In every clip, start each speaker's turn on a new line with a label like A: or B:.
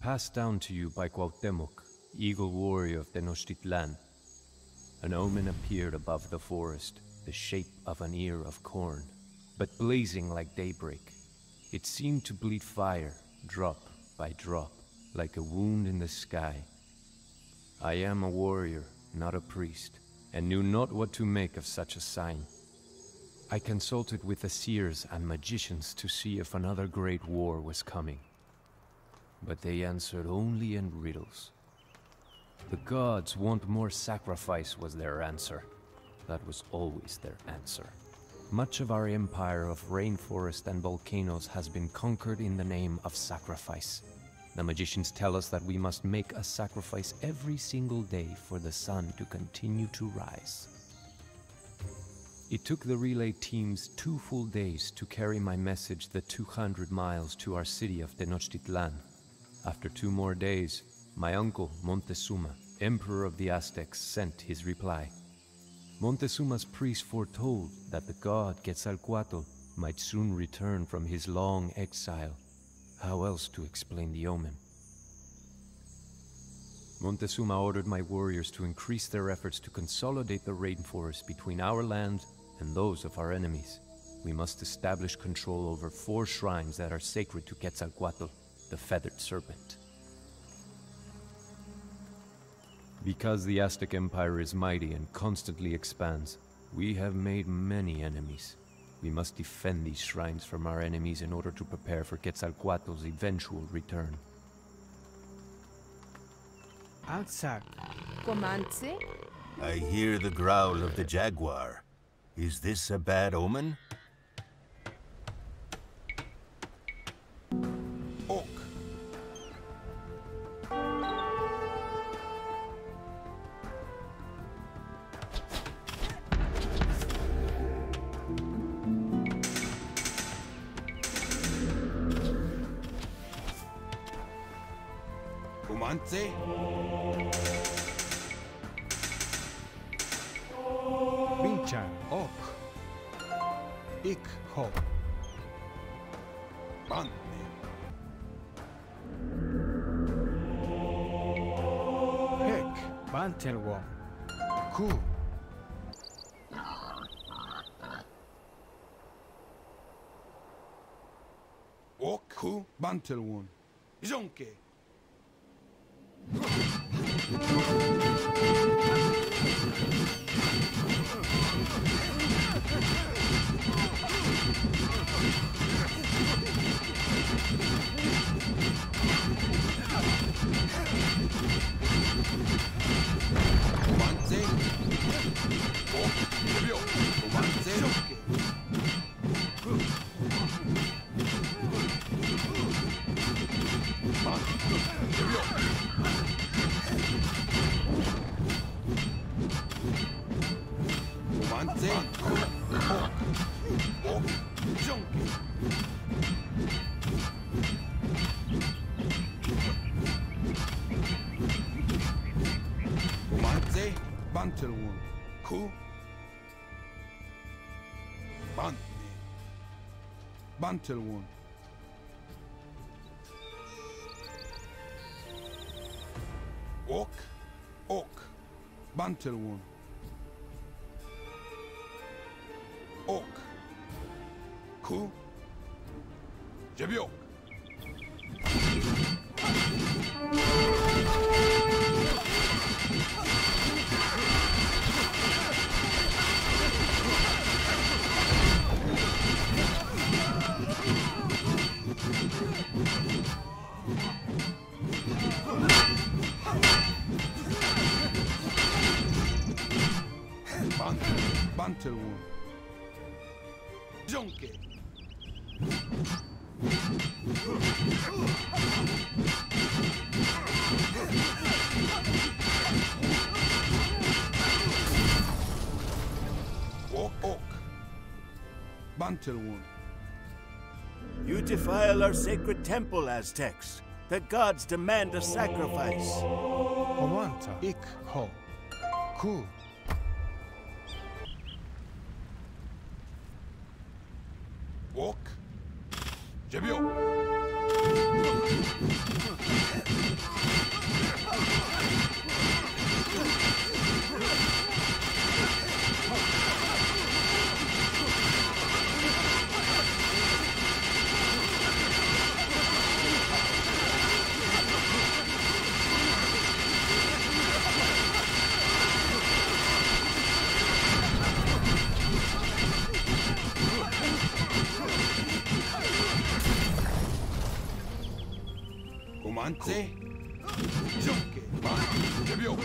A: passed down to you by Cuauhtémoc, eagle warrior of Tenochtitlan. An omen appeared above the forest, the shape of an ear of corn, but blazing like daybreak. It seemed to bleed fire, drop by drop, like a wound in the sky. I am a warrior, not a priest, and knew not what to make of such a sign. I consulted with the seers and magicians to see if another great war was coming. But they answered only in riddles. The gods want more sacrifice was their answer. That was always their answer. Much of our empire of rainforest and volcanoes has been conquered in the name of sacrifice. The magicians tell us that we must make a sacrifice every single day for the sun to continue to rise. It took the relay teams 2 full days to carry my message the 200 miles to our city of Tenochtitlan. After 2 more days, my uncle Montezuma, emperor of the Aztecs, sent his reply. Montezuma's priest foretold that the god Quetzalcoatl might soon return from his long exile. How else to explain the omen? Montezuma ordered my warriors to increase their efforts to consolidate the rainforest between our land and those of our enemies. We must establish control over 4 shrines that are sacred to Quetzalcoatl, the feathered serpent. Because the Aztec Empire is mighty and constantly expands, we have made many enemies. We must defend these shrines from our enemies in order to prepare for Quetzalcoatl's eventual return.
B: Outside.
C: Comance?
D: I hear the growl of the jaguar. Is this a bad omen?
E: Oak. Comance?
B: Binchan. Ok. Ik. Ho.
E: Bande.
B: Hek. Bantelwom. Ku.
E: Ok. Ku. Bantelwon. Jonke. Comance. Ok. Době. Comance. Jonke. Comance. Ok. Jonke. Comance. Bantelwon. Ku. Bande. Bantelwon. Ok. Ok. Bantelwon. Ok. Ku. Jebiok. Bantelwon. Jonke. Ok. Ok. Bantelwon.
D: You defile our sacred temple, Aztecs. The gods demand a sacrifice.
B: Comanta. Ik. Ho. Ku.
E: Ok. Jebiok. Comance. Jonque. Ban. Jebio.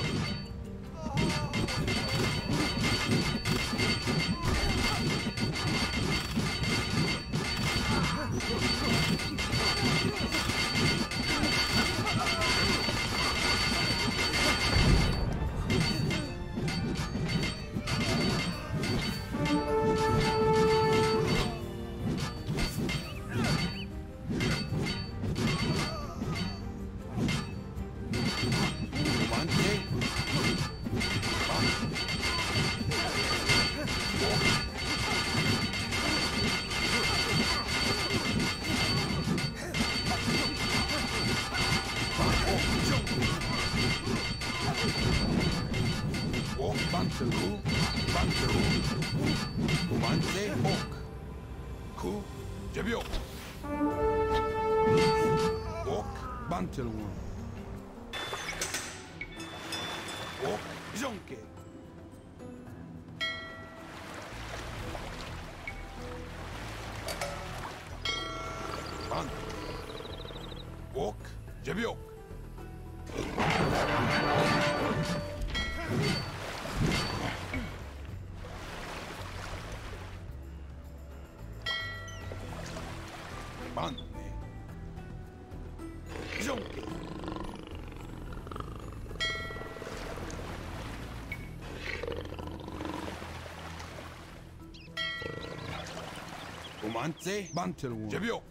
E: Comance. Bantelwon. Jebio.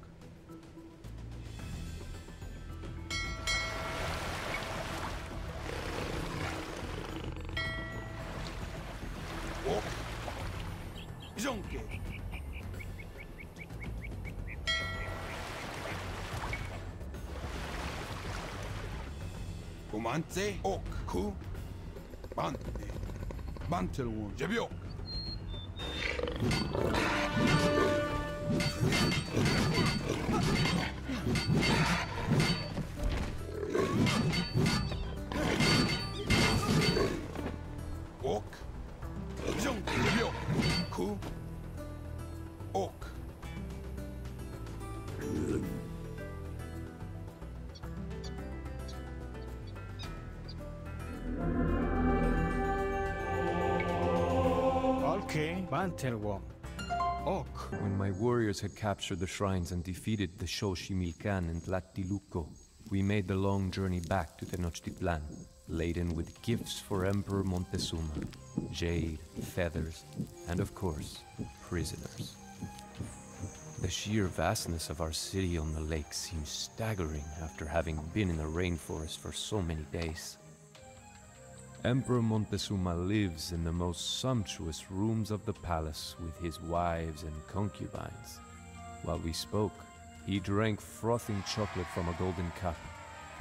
E: Jonque. Comance. Ok. Ku. Bante. Bantelwon. Jebio. Ok. Jonque. Jebio. Ku. Ok.
B: Okay, Bantelwom. Ok.
A: When my warriors had captured the shrines and defeated the Xochimilcan and Tlatelolco, we made the long journey back to Tenochtitlan, laden with gifts for Emperor Montezuma, jade, feathers, and of course, prisoners. The sheer vastness of our city on the lake seems staggering after having been in the rainforest for so many days. Emperor Montezuma lives in the most sumptuous rooms of the palace with his wives and concubines. While we spoke, he drank frothing chocolate from a golden cup.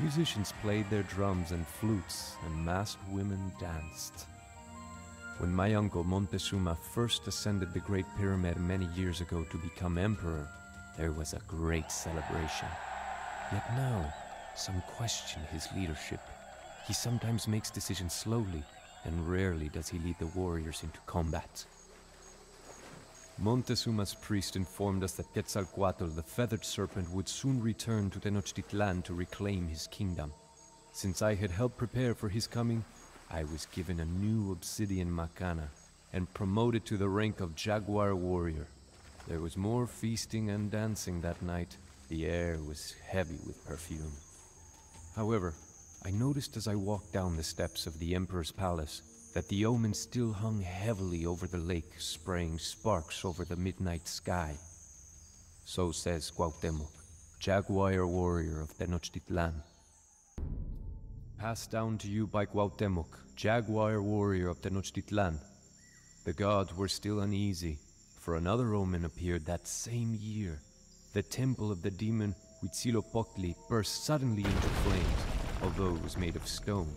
A: Musicians played their drums and flutes, and masked women danced. When my uncle Montezuma first ascended the Great Pyramid many years ago to become emperor, there was a great celebration. Yet now, some question his leadership. He sometimes makes decisions slowly, and rarely does he lead the warriors into combat. Montezuma's priest informed us that Quetzalcoatl, the feathered serpent, would soon return to Tenochtitlan to reclaim his kingdom. Since I had helped prepare for his coming, I was given a new obsidian macana and promoted to the rank of jaguar warrior. There was more feasting and dancing that night. The air was heavy with perfume. However, I noticed as I walked down the steps of the Emperor's palace that the omen still hung heavily over the lake, spraying sparks over the midnight sky. So says Cuauhtémoc, jaguar warrior of Tenochtitlan. Passed down to you by Cuauhtémoc, jaguar warrior of Tenochtitlan. The gods were still uneasy, for another omen appeared that same year. The temple of the demon Huitzilopochtli burst suddenly into flames, although it was made of stone.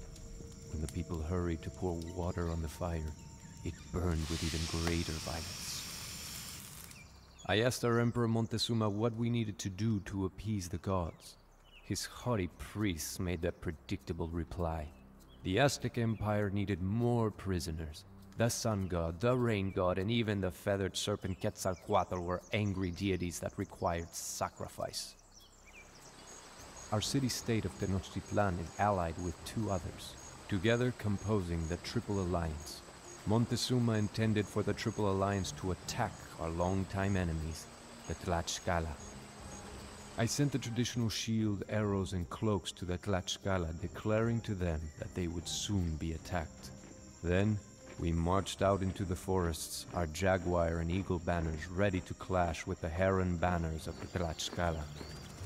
A: When the people hurried to pour water on the fire, it burned with even greater violence. I asked our Emperor Montezuma what we needed to do to appease the gods. His haughty priests made that predictable reply. The Aztec Empire needed more prisoners. The sun god, the rain god, and even the feathered serpent Quetzalcoatl were angry deities that required sacrifice. our city-state of Tenochtitlan is allied with two others, together composing the Triple Alliance. Montezuma intended for the Triple Alliance to attack our longtime enemies, the Tlaxcala. I sent the traditional shield, arrows, and cloaks to the Tlaxcala, declaring to them that they would soon be attacked. Then, we marched out into the forests, our jaguar and eagle banners ready to clash with the heron banners of the Tlaxcala.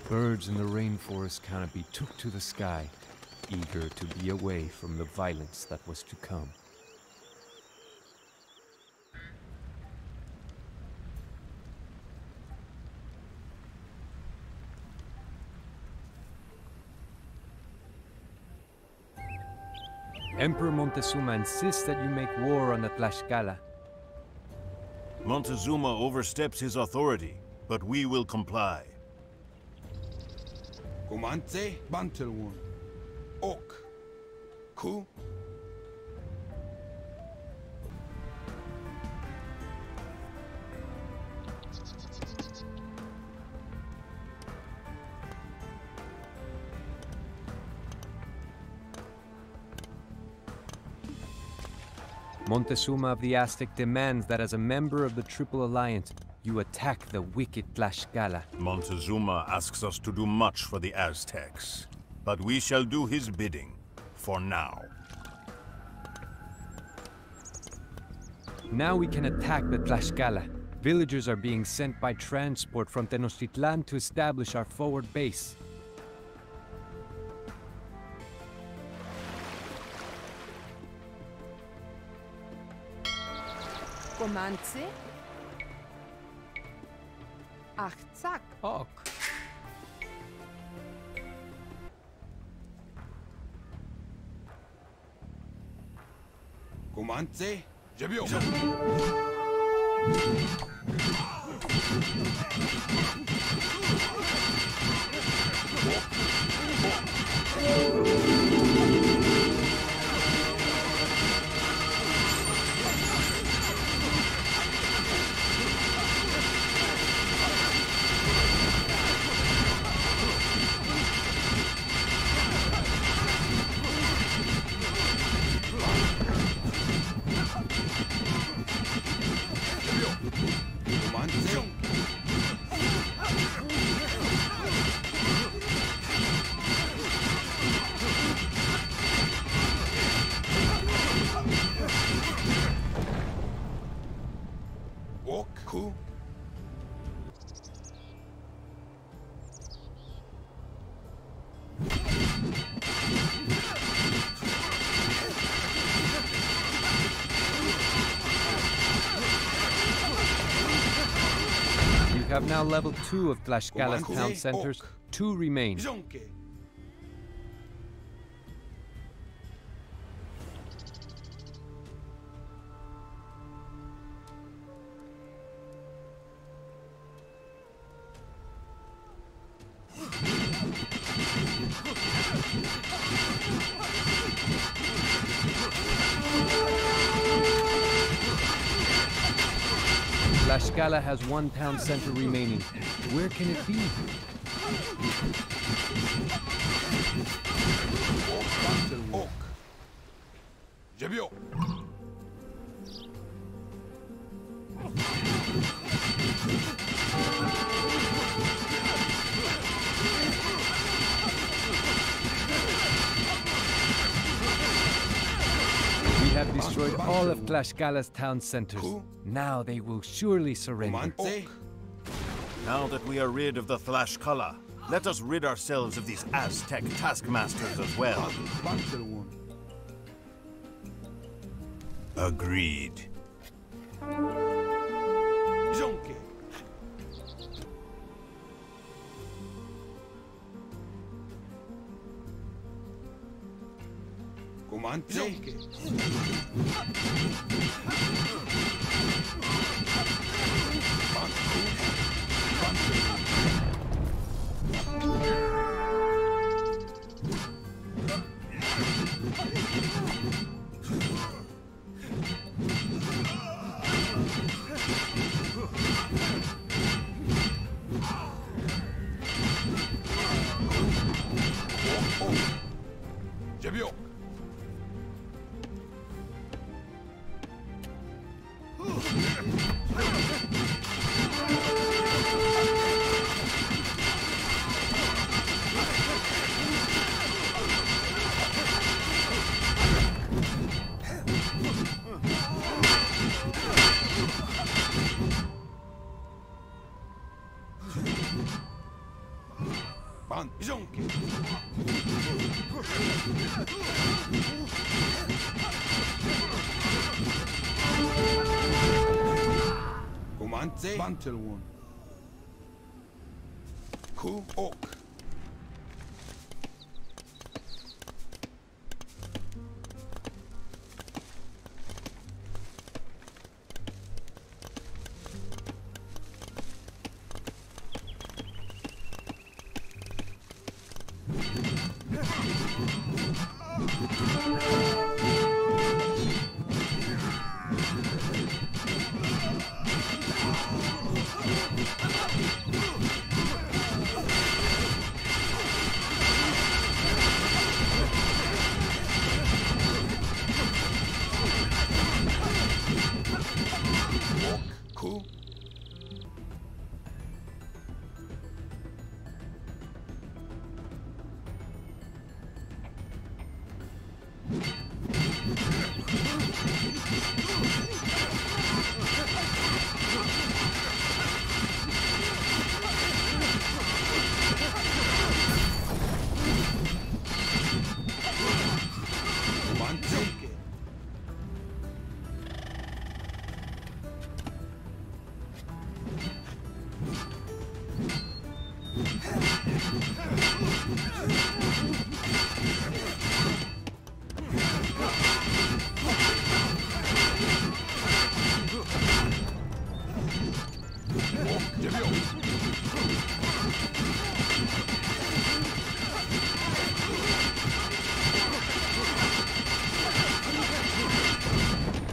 A: Birds in the rainforest canopy took to the sky, eager to be away from the violence that was to come. Emperor Montezuma insists that you make war on the Tlaxcala.
D: Montezuma oversteps his authority, but we will comply.
E: Comance Bantelwon. Ok. Ku.
A: Montezuma of the Aztec demands that as a member of the Triple Alliance, you attack the wicked Tlaxcala.
D: Montezuma asks us to do much for the Aztecs, but we shall do his bidding, for now.
A: Now we can attack the Tlaxcala. Villagers are being sent by transport from Tenochtitlan to establish our forward base.
C: Comance? Achtzak.
A: Ok.
E: Comance Jebio. Ku.
A: You have now leveled 2 of Tlaxcala's
E: Comance
A: town centers.
E: Ok.
A: 2 remain.
E: Jonke.
A: Tlaxcala has 1 town center remaining. Where can it be?
E: Ok. Jebio.
A: We have destroyed all of Tlaxcala's town centers. Now they will surely surrender.
E: Comance.
D: Now that we are rid of the Tlaxcala, let us rid ourselves of these Aztec taskmasters as well.
E: Bantelwon.
D: Agreed.
E: Jonke. Comance. Jonke. Jebiok. Pan Jonke. Comance. Bantelwon. Ku ok. Ku. Manjonke.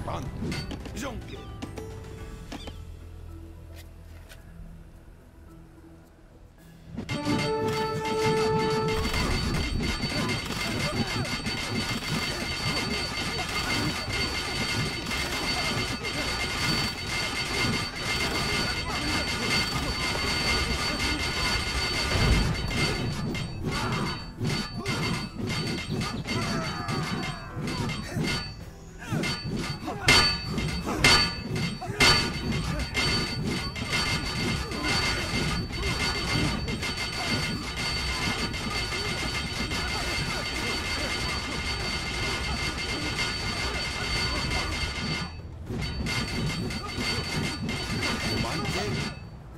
E: Pan Jonke.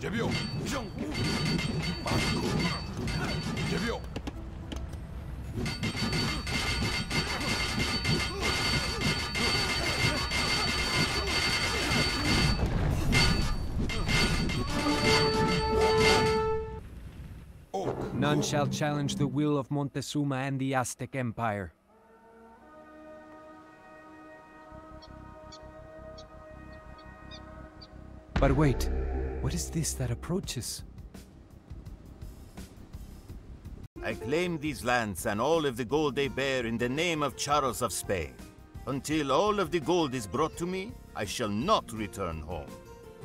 E: Jebio, Jonke, Banku, Jebio.
A: None shall challenge the will of Montezuma and the Aztec Empire. But wait, what is this that approaches?
D: I claim these lands and all of the gold they bear in the name of Charles of Spain. Until all of the gold is brought to me, I shall not return home.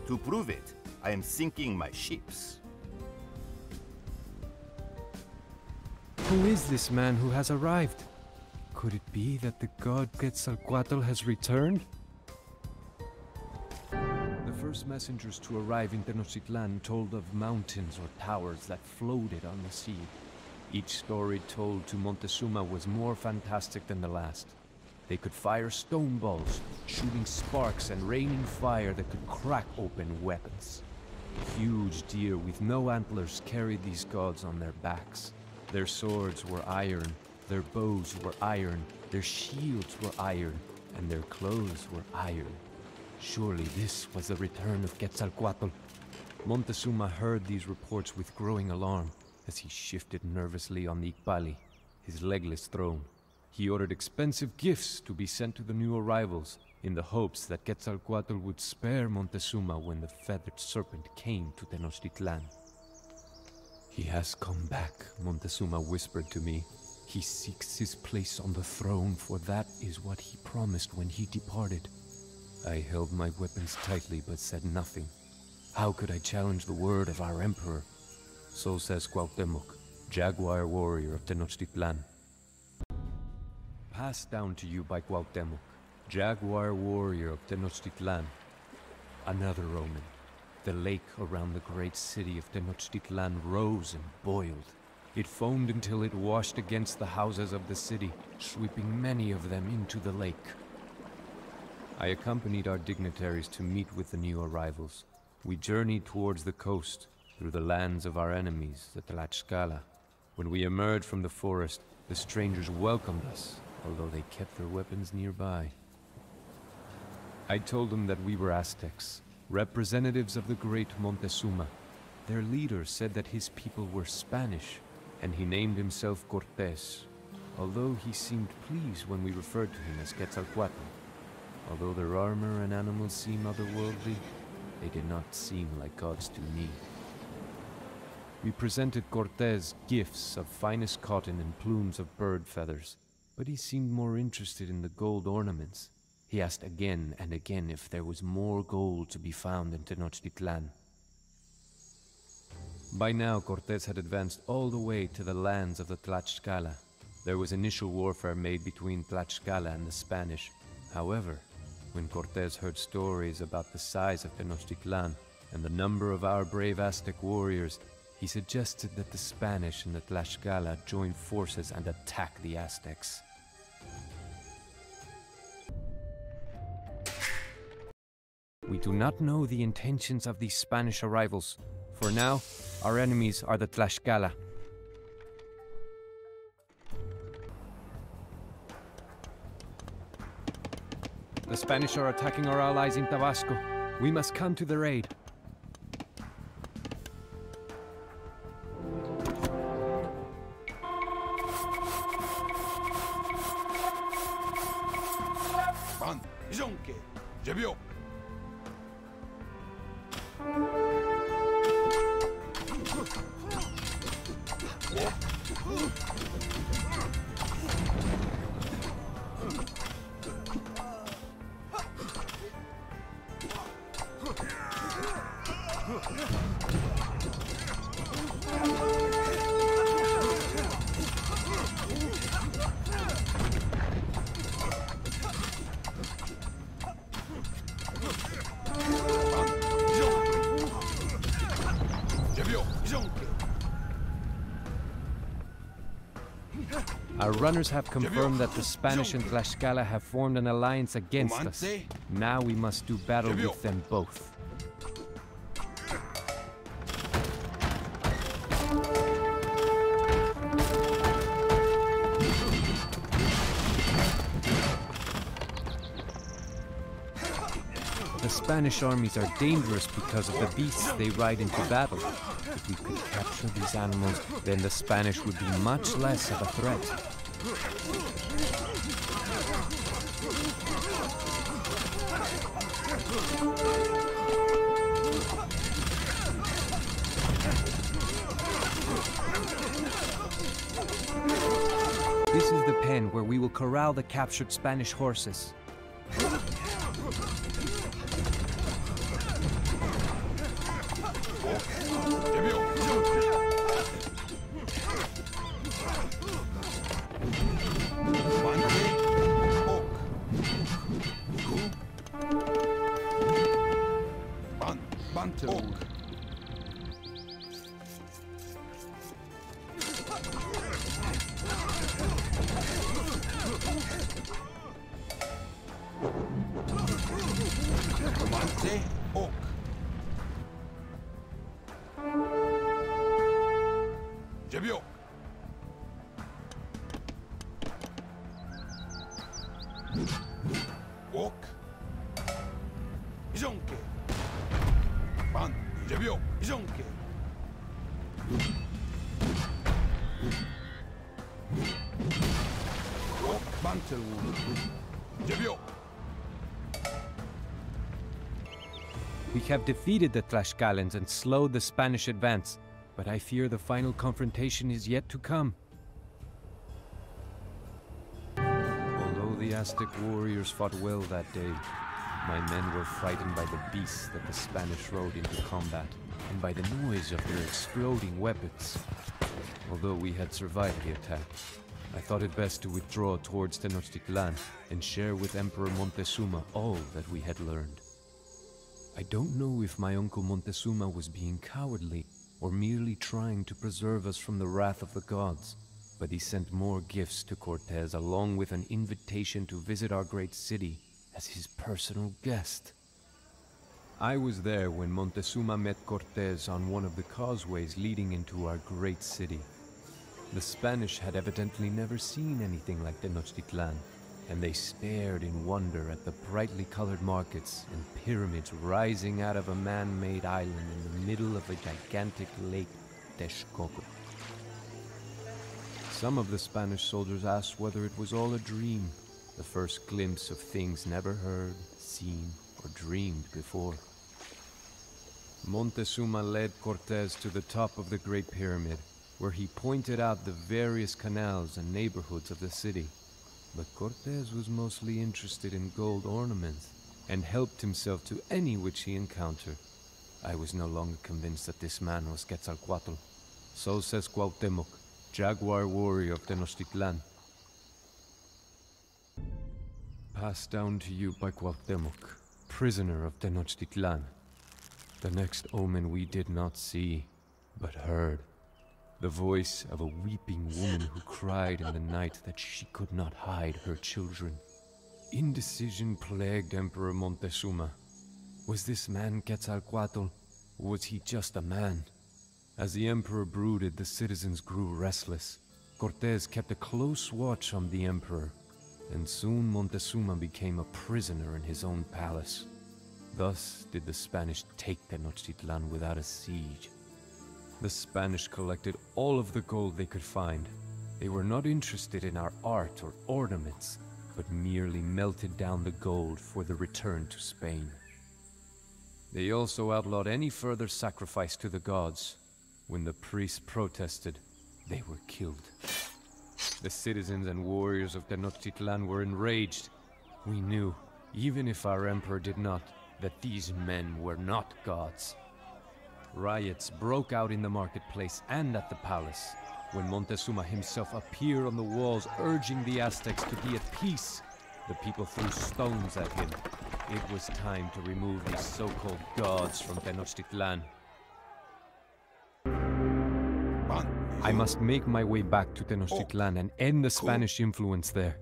D: To prove it, I am sinking my ships.
A: Who is this man who has arrived? Could it be that the god Quetzalcoatl has returned? The first messengers to arrive in Tenochtitlan told of mountains or towers that floated on the sea. Each story told to Montezuma was more fantastic than the last. They could fire stone balls, shooting sparks and raining fire that could crack open weapons. Huge deer with no antlers carried these gods on their backs. Their swords were iron, their bows were iron, their shields were iron, and their clothes were iron. Surely this was the return of Quetzalcoatl. Montezuma heard these reports with growing alarm as he shifted nervously on the Iqbali, his legless throne. He ordered expensive gifts to be sent to the new arrivals in the hopes that Quetzalcoatl would spare Montezuma when the feathered serpent came to Tenochtitlan. He has come back, Montezuma whispered to me. He seeks his place on the throne, for that is what he promised when he departed. I held my weapons tightly but said nothing. How could I challenge the word of our emperor? So says Cuauhtémoc, jaguar warrior of Tenochtitlan. Passed down to you by Cuauhtémoc, jaguar warrior of Tenochtitlan. Another omen. The lake around the great city of Tenochtitlan rose and boiled. It foamed until it washed against the houses of the city, sweeping many of them into the lake. I accompanied our dignitaries to meet with the new arrivals. We journeyed towards the coast, through the lands of our enemies, the Tlaxcala. When we emerged from the forest, the strangers welcomed us, although they kept their weapons nearby. I told them that we were Aztecs, representatives of the great Montezuma. Their leader said that his people were Spanish, and he named himself Cortés, although he seemed pleased when we referred to him as Quetzalcoatl. Although their armor and animals seem otherworldly, they did not seem like gods to me. We presented Cortés gifts of finest cotton and plumes of bird feathers, but he seemed more interested in the gold ornaments. He asked again and again if there was more gold to be found in Tenochtitlan. By now, Cortés had advanced all the way to the lands of the Tlaxcala. There was initial warfare made between Tlaxcala and the Spanish. However, when Cortés heard stories about the size of Tenochtitlan and the number of our brave Aztec warriors, he suggested that the Spanish and the Tlaxcala join forces and attack the Aztecs. We do not know the intentions of these Spanish arrivals. For now, our enemies are the Tlaxcala. The Spanish are attacking our allies in Tabasco. We must come to their aid.
E: Pan, Jonke, Jebio.
A: Our runners have confirmed that the Spanish and Tlaxcala have formed an alliance against us. Now we must do battle with them both. The Spanish armies are dangerous because of the beasts they ride into battle. If we could capture these animals, then the Spanish would be much less of a threat. This is the pen where we will corral the captured Spanish horses. We have defeated the Tlaxcalans and slowed the Spanish advance, but I fear the final confrontation is yet to come. The Aztec warriors fought well that day. My men were frightened by the beasts that the Spanish rode into combat, and by the noise of their exploding weapons. Although we had survived the attack, I thought it best to withdraw towards Tenochtitlan and share with Emperor Montezuma all that we had learned. I don't know if my uncle Montezuma was being cowardly or merely trying to preserve us from the wrath of the gods, but he sent more gifts to Cortés along with an invitation to visit our great city as his personal guest. I was there when Montezuma met Cortés on one of the causeways leading into our great city. The Spanish had evidently never seen anything like Tenochtitlan, and they stared in wonder at the brightly colored markets and pyramids rising out of a man-made island in the middle of a gigantic lake, Texcoco. Some of the Spanish soldiers asked whether it was all a dream, the first glimpse of things never heard, seen, or dreamed before. Montezuma led Cortés to the top of the Great Pyramid, where he pointed out the various canals and neighborhoods of the city. But Cortés was mostly interested in gold ornaments, and helped himself to any which he encountered. I was no longer convinced that this man was Quetzalcoatl. So says Cuauhtémoc, jaguar warrior of Tenochtitlan. Passed down to you by Cuauhtémoc, prisoner of Tenochtitlan. The next omen we did not see, but heard. The voice of a weeping woman who cried in the night that she could not hide her children. Indecision plagued Emperor Montezuma. Was this man Quetzalcoatl, or was he just a man? As the emperor brooded, the citizens grew restless. Cortés kept a close watch on the emperor, and soon Montezuma became a prisoner in his own palace. Thus did the Spanish take Tenochtitlan without a siege. The Spanish collected all of the gold they could find. They were not interested in our art or ornaments, but merely melted down the gold for the return to Spain. They also outlawed any further sacrifice to the gods. When the priests protested, they were killed. The citizens and warriors of Tenochtitlan were enraged. We knew, even if our emperor did not, that these men were not gods. Riots broke out in the marketplace and at the palace, when Montezuma himself appeared on the walls urging the Aztecs to be at peace. The people threw stones at him. It was time to remove these so-called gods from Tenochtitlan. I must make my way back to Tenochtitlan and end the Spanish influence there.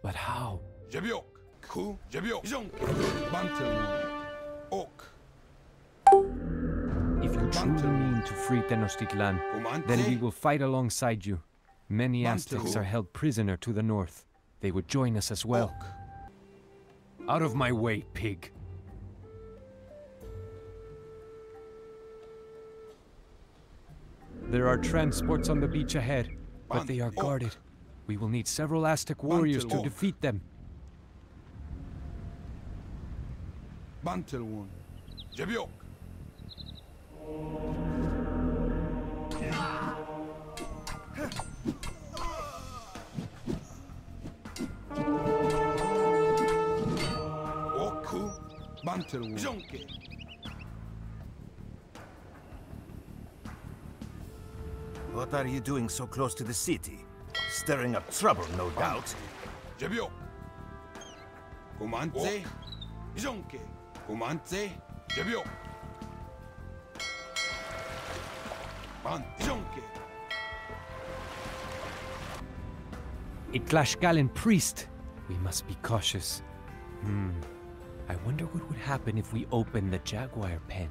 A: But how?
E: If
A: you truly mean to free Tenochtitlan, then we will fight alongside you. Many Aztecs are held prisoner to the north. They would join us as well. Out of my way, pig! There are transports on the beach ahead, but they are guarded. We will need several Aztec warriors to defeat them.
D: What are you doing so close to the city? Stirring up trouble, no doubt.
A: A Tlaxcalan priest! We must be cautious. I wonder what would happen if we open the jaguar pen.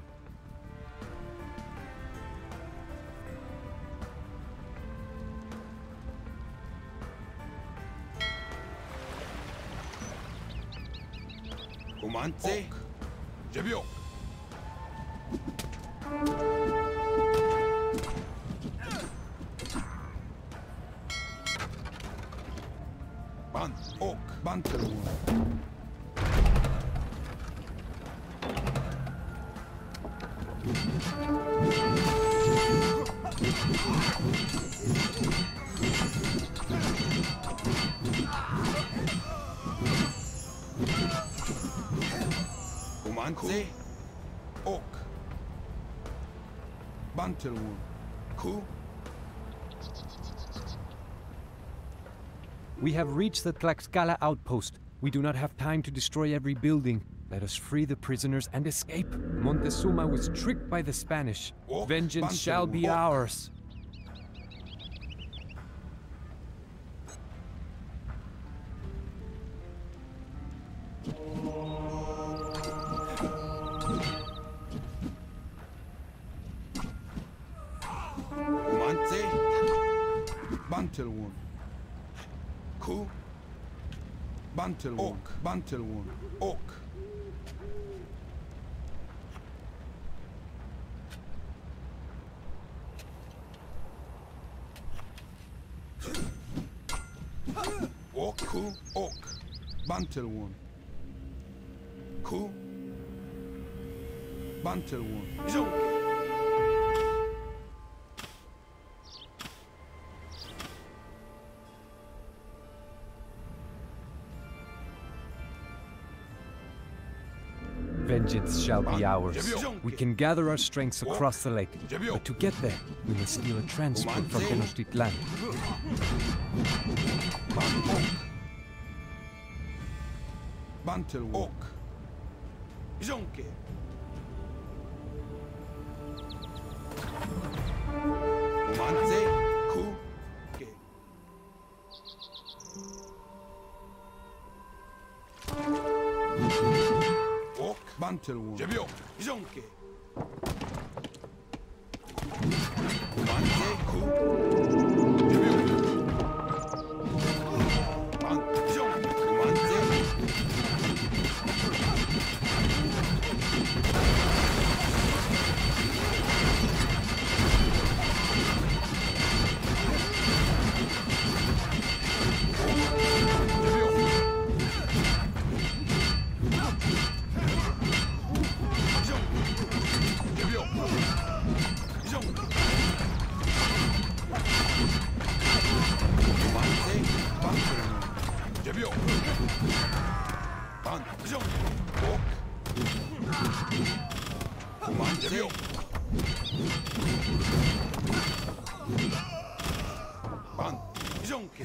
E: Romance. Ok. Bantelwon. Ku.
A: We have reached the Tlaxcala outpost. We do not have time to destroy every building. Let us free the prisoners and escape. Montezuma was tricked by the Spanish. Vengeance shall be ours.
E: Romance. Bantelwon. Ku. Bantelwon. Bantelwon. Ok. Ok. Ku. Ok. Bantelwon. Ku. Bantelwon. Zonke.
A: Vengeance shall be ours. We can gather our strengths across the lake, but to get there, we must steal a transport from Tenochtitlan.
E: Bantelwon. Ok. Zonke. Romance. Ku. Ke. Ok. Bantelwon. Jebio. Zonke. Romance. Ku. Jebio. Zonke.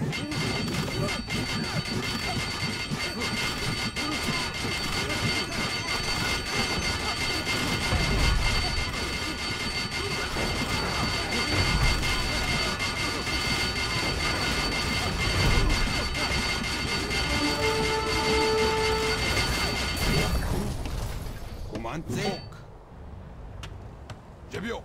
E: Romance. Jebio.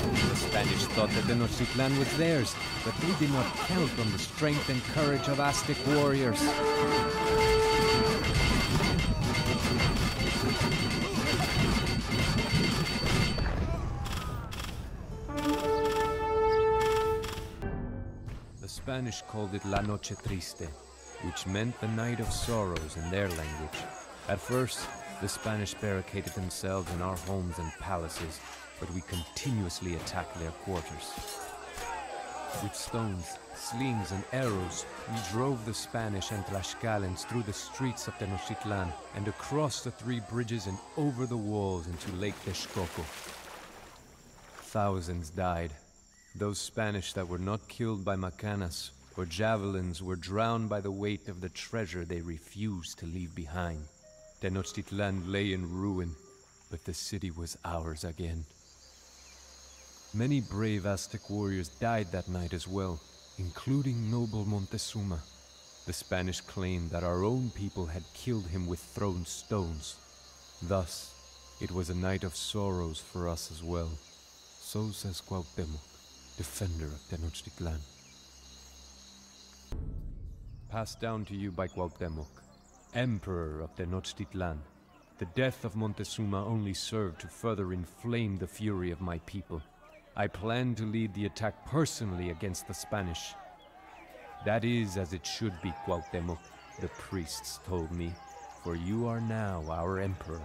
A: The Spanish thought that Tenochtitlan was theirs, but they did not count on the strength and courage of Aztec warriors. The Spanish called it La Noche Triste, which meant the night of sorrows in their language. At first, the Spanish barricaded themselves in our homes and palaces, but we continuously attacked their quarters. With stones, slings, and arrows, we drove the Spanish and Tlaxcalans through the streets of Tenochtitlan and across the 3 bridges and over the walls into Lake Texcoco. Thousands died. Those Spanish that were not killed by macanas or javelins were drowned by the weight of the treasure they refused to leave behind. Tenochtitlan lay in ruin, but the city was ours again. Many brave Aztec warriors died that night as well, including noble Montezuma. The Spanish claimed that our own people had killed him with thrown stones. Thus, it was a night of sorrows for us as well. So says Cuauhtémoc, defender of Tenochtitlan. Passed down to you by Cuauhtémoc. Emperor of Tenochtitlan. The death of Montezuma only served to further inflame the fury of my people. I plan to lead the attack personally against the Spanish. That is as it should be, Cuauhtémoc, the priests told me, for you are now our emperor.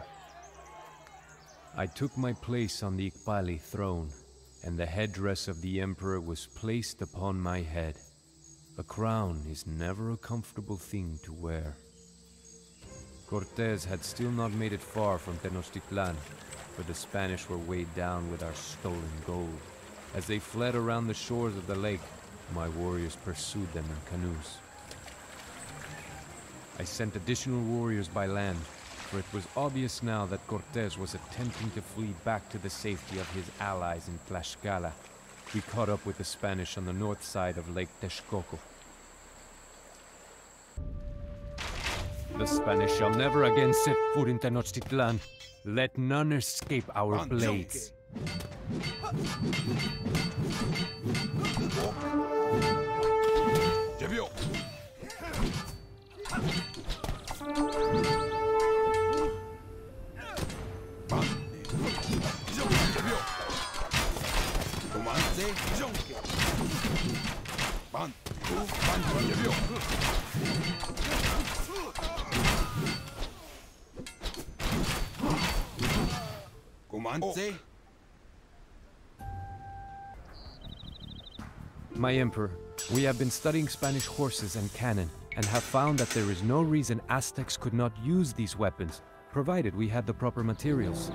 A: I took my place on the Iqbali throne, and the headdress of the emperor was placed upon my head. A crown is never a comfortable thing to wear. Cortés had still not made it far from Tenochtitlan, for the Spanish were weighed down with our stolen gold. As they fled around the shores of the lake, my warriors pursued them in canoes. I sent additional warriors by land, for it was obvious now that Cortés was attempting to flee back to the safety of his allies in Tlaxcala. We caught up with the Spanish on the north side of Lake Texcoco. The Spanish shall never again set foot in Tenochtitlan. Let none escape our blades.
E: Llevió. Comandé, jonque. Ban, llevió. Comandé.
A: My Emperor, we have been studying Spanish horses and cannon, and have found that there is no reason Aztecs could not use these weapons, provided we had the proper materials.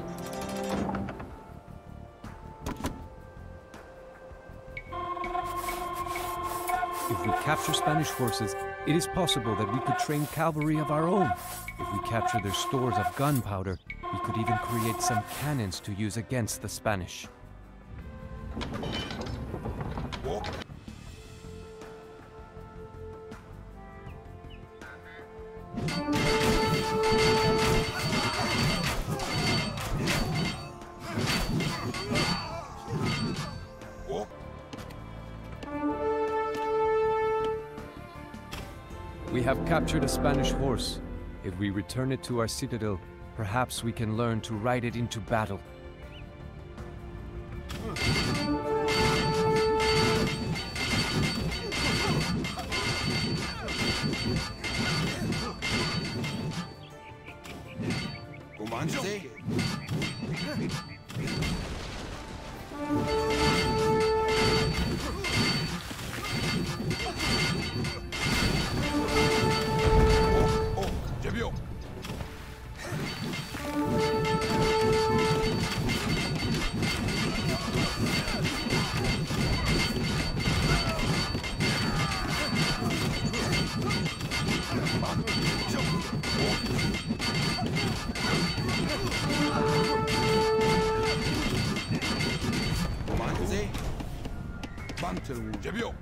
A: If we capture Spanish horses, it is possible that we could train cavalry of our own. If we capture their stores of gunpowder, we could even create some cannons to use against the Spanish.
E: Walk. Walk.
A: We have captured a Spanish horse. If we return it to our citadel, perhaps we can learn to ride it into battle.
E: Comandé. Llevió. Comandé. Llevió.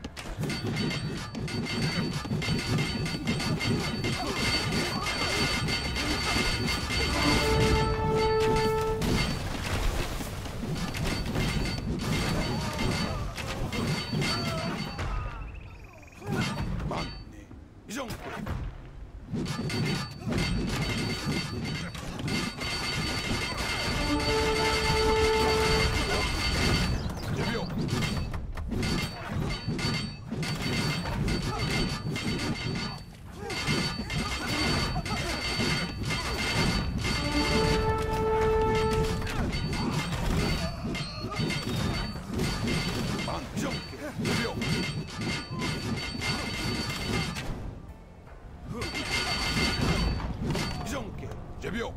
E: Llevió.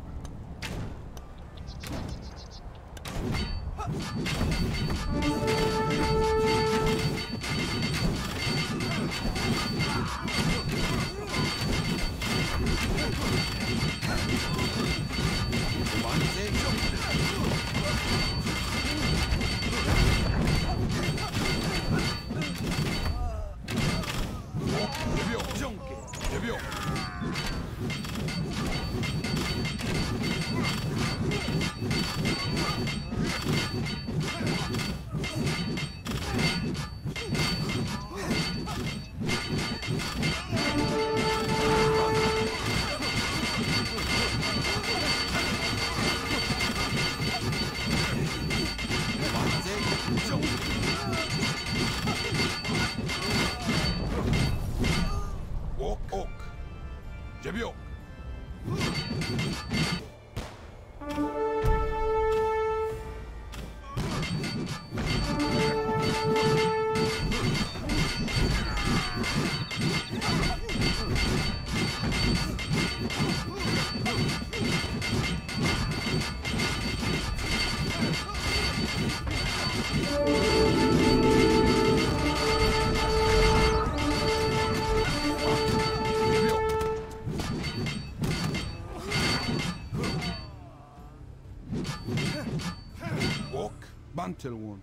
E: Bantel one.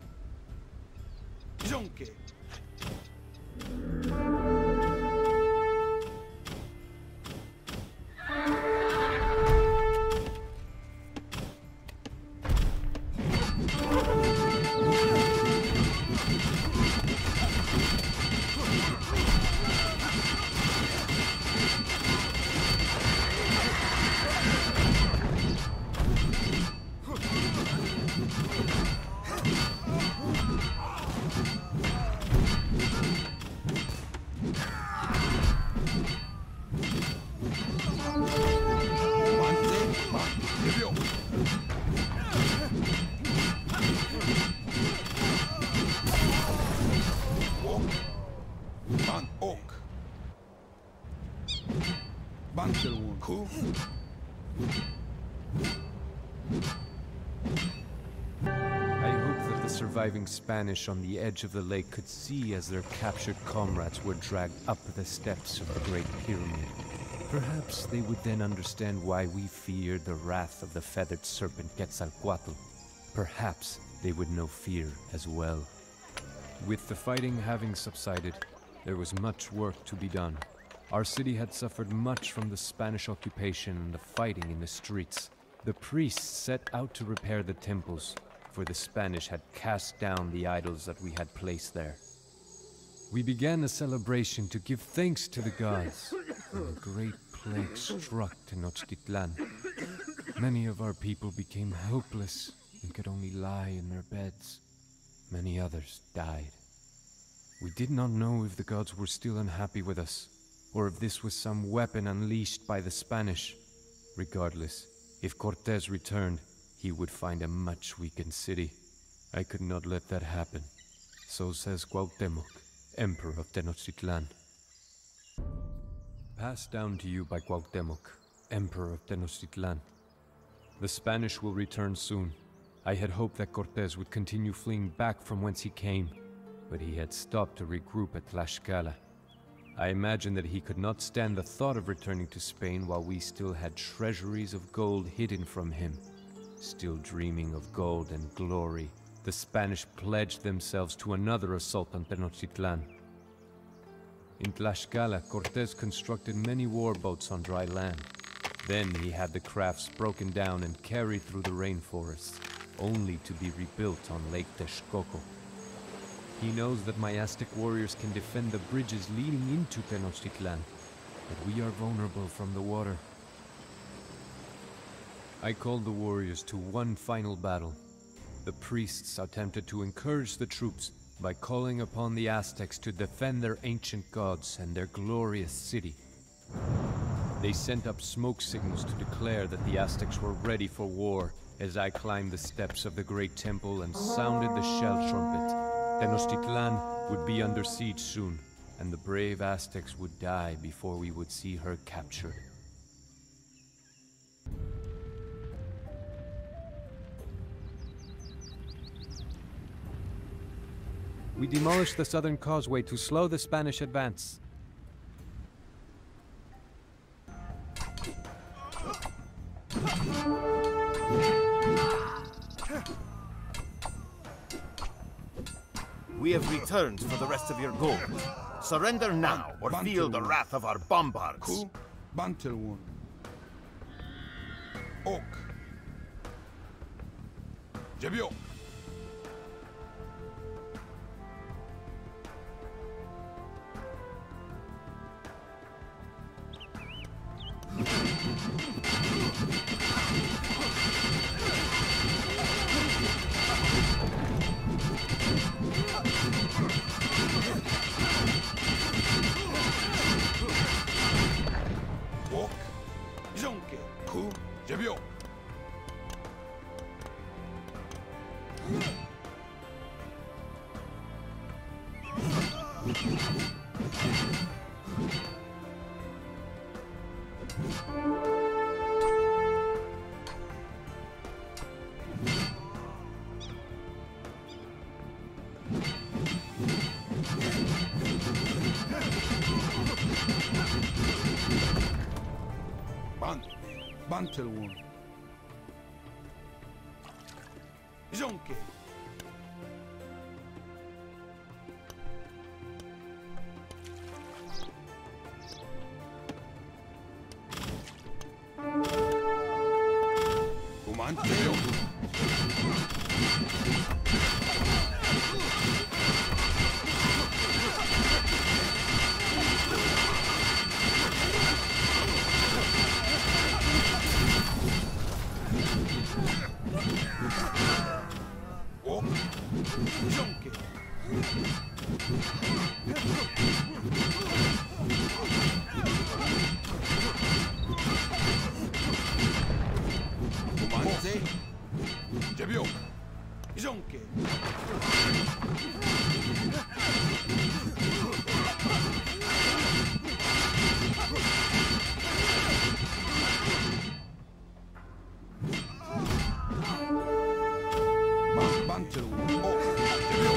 E: Jonke.
A: Surviving Spanish on the edge of the lake could see as their captured comrades were dragged up the steps of the Great Pyramid. Perhaps they would then understand why we feared the wrath of the feathered serpent Quetzalcoatl. Perhaps they would know fear as well. With the fighting having subsided, there was much work to be done. Our city had suffered much from the Spanish occupation and the fighting in the streets. The priests set out to repair the temples, for the Spanish had cast down the idols that we had placed there. We began a celebration to give thanks to the gods, and a great plague struck Tenochtitlan. Many of our people became helpless and could only lie in their beds. Many others died. We did not know if the gods were still unhappy with us, or if this was some weapon unleashed by the Spanish. Regardless, if Cortés returned, he would find a much weakened city. I could not let that happen. So says Cuauhtémoc, Emperor of Tenochtitlan. Passed down to you by Cuauhtémoc, Emperor of Tenochtitlan. The Spanish will return soon. I had hoped that Cortés would continue fleeing back from whence he came, but he had stopped to regroup at Tlaxcala. I imagined that he could not stand the thought of returning to Spain while we still had treasuries of gold hidden from him. Still dreaming of gold and glory, the Spanish pledged themselves to another assault on Tenochtitlan. In Tlaxcala, Cortés constructed many warboats on dry land. Then he had the crafts broken down and carried through the rainforests, only to be rebuilt on Lake Texcoco. He knows that my Aztec warriors can defend the bridges leading into Tenochtitlan, but we are vulnerable from the water. I called the warriors to one final battle. The priests attempted to encourage the troops by calling upon the Aztecs to defend their ancient gods and their glorious city. They sent up smoke signals to declare that the Aztecs were ready for war as I climbed the steps of the great temple and sounded the shell trumpet. Tenochtitlan would be under siege soon, and the brave Aztecs would die before we would see her captured. We demolished the southern causeway to slow the Spanish advance.
D: We have returned for the rest of your gold. Surrender now, or feel the wrath of our bombards.
E: Ku Bantel one. Ok. Jebio. Ok. Jonke. Ku Jebio. Bantel one. Jonke. Mantello. Oh, Jonke. Comandé. Jebio. Jonke. Mantel. Oh, Jebio.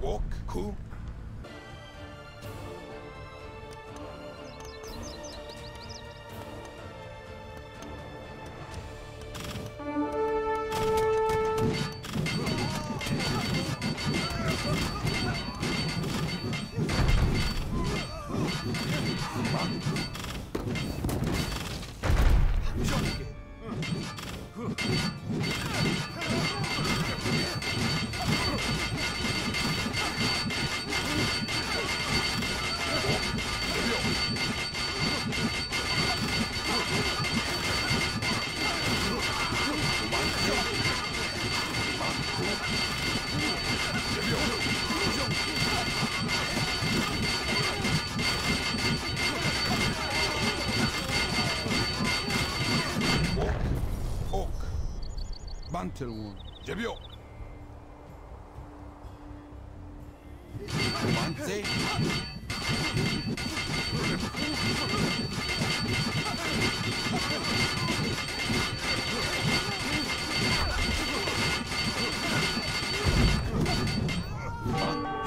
E: Walk, cool. Mantel one. Jebio. Comandé.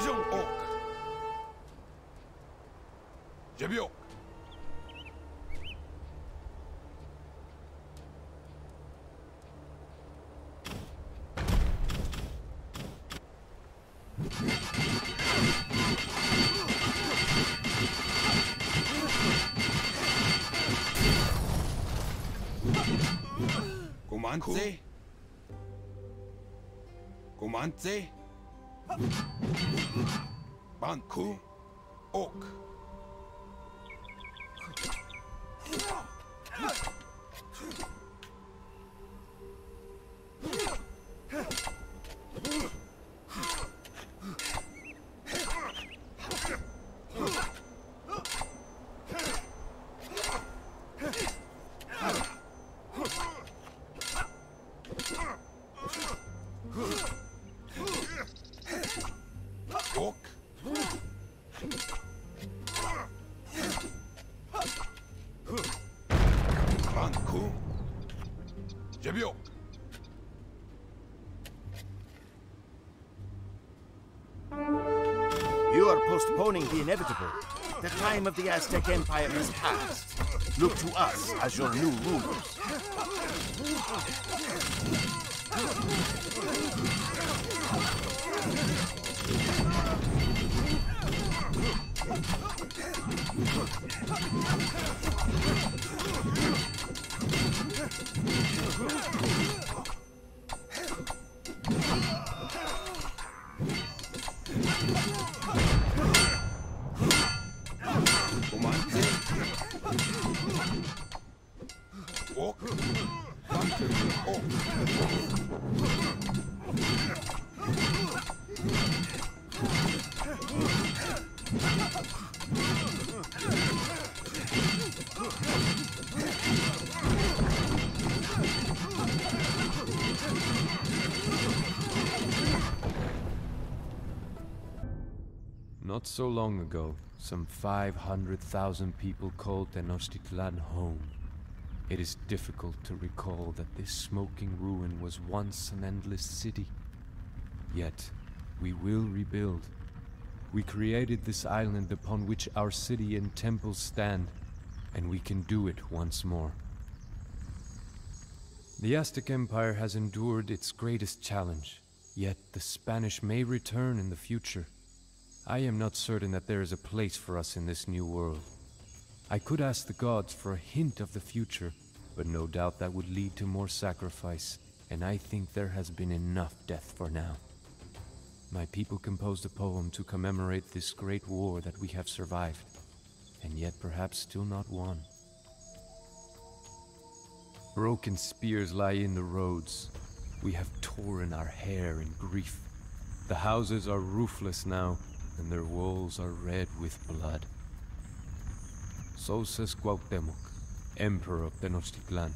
E: Jong Ok. Jebio. Comandé. Comandé. Banku. Ok. Ok. Banku. Jebio.
D: You are postponing the inevitable. The time of the Aztec Empire has passed. Look to us as your new rulers.
E: Ok. Mantel. Ok.
A: Not so long ago, some 500,000 people called Tenochtitlan home. It is difficult to recall that this smoking ruin was once an endless city. Yet, we will rebuild. We created this island upon which our city and temples stand, and we can do it once more. The Aztec Empire has endured its greatest challenge, Yet the Spanish may return in the future. I am not certain that there is a place for us in this new world. I could ask the gods for a hint of the future, but no doubt that would lead to more sacrifice, and I think there has been enough death for now. My people composed a poem to commemorate this great war that we have survived, and yet perhaps still not won. Broken spears lie in the roads. We have torn our hair in grief. The houses are roofless now, and their walls are red with blood. So says Cuauhtémoc, Emperor of Tenochtitlan.